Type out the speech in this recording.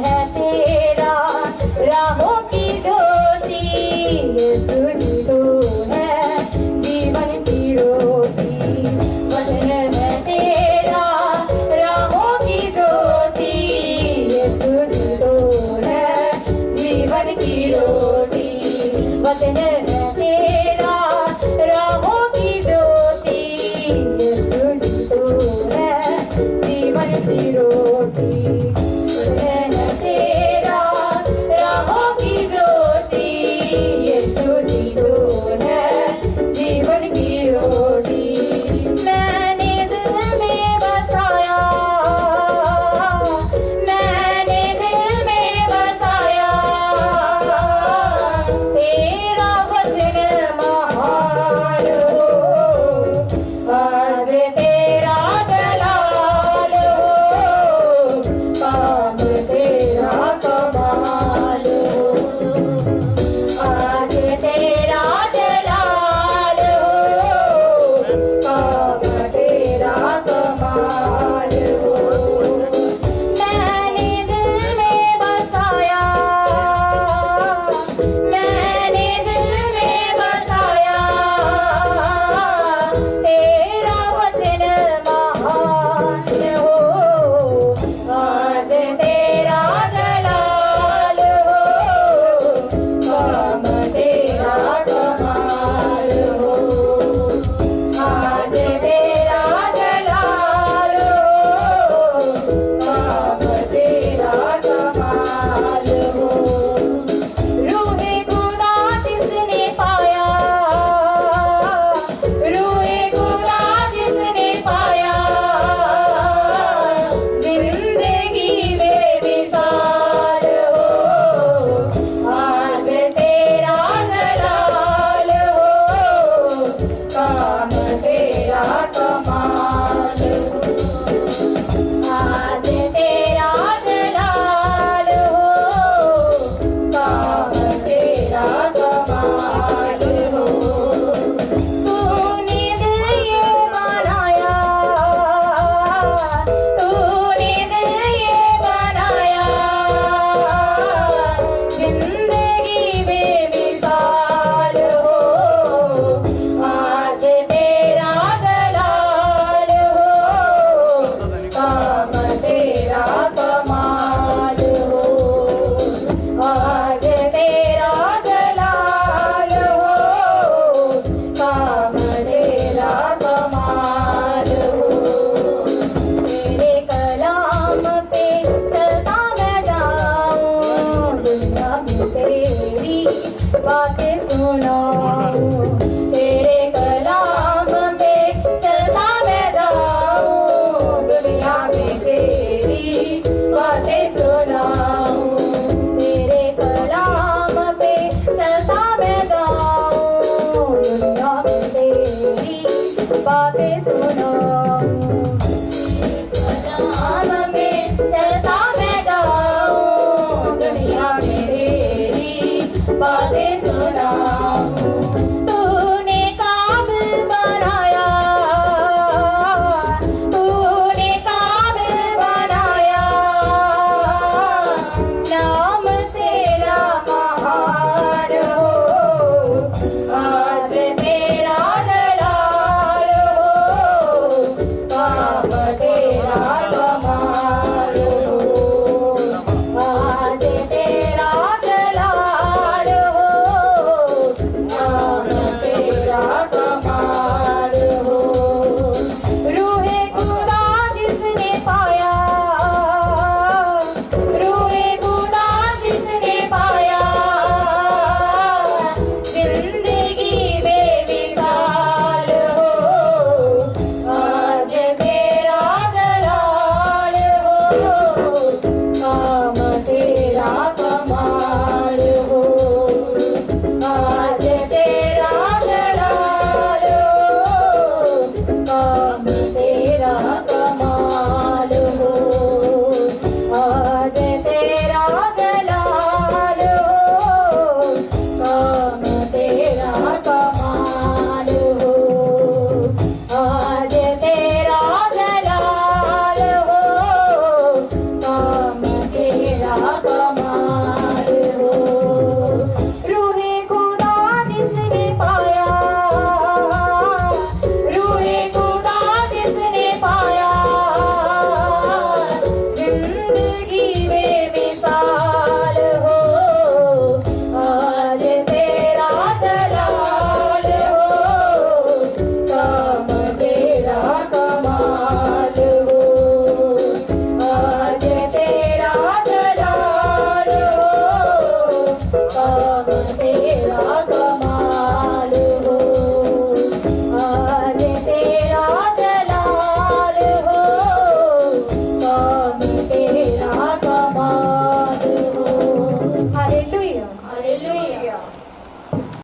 है तेरा राहों की ज्योति, यीशु जी तू है जीवन की रोटी। वचन है तेरा राहों की ज्योति, यीशु जी तू है जीवन की रोटी। वचन है तेरा राहों की ज्योति, यीशु जी तू है जीवन की रोटी। वचन है तेरा राहों की ज्योति, यीशु जी तू है जीवन की रोटी। मैंने दिल में बसाया, मैंने दिल में बसाया, तेरा वचन महान हो। आज तेरा जलाल हो, काम तेरा कमाल हो। आज तेरा जलाल हो, काम तेरा कमाल हो। मैंने दिल में बसाया, मैंने दिल में बसाया, तेरा वचन महान हो। आज तेरा जलाल हो, काम तेरा कमाल हो। आज तेरा जलाल हो, काम तेरा कमाल हो। रूहे खुदा जिसने पाया, रूहे खुदा जिसने पाया, जिंदगी बेमिसाल हो। आज तेरा जलाल हो, काम तेरा कमाल हो। आज तेरा जलाल हो, काम तेरा कमाल हो। तूने दिल ये बनाया, तूने दिल ये बनाया, जिंदगी बेमिसाल हो। आज तेरा जलाल हो, काम तेरा कमाल हो। आज तेरा जलाल हो, काम तेरा कमाल हो। तेरे कलाम पे चलता मैं जाऊं, दुनिया में तेरी बातें सुनाऊं। तेरे कलाम पे चलता मैं जाऊं, दुनिया में तेरी बातें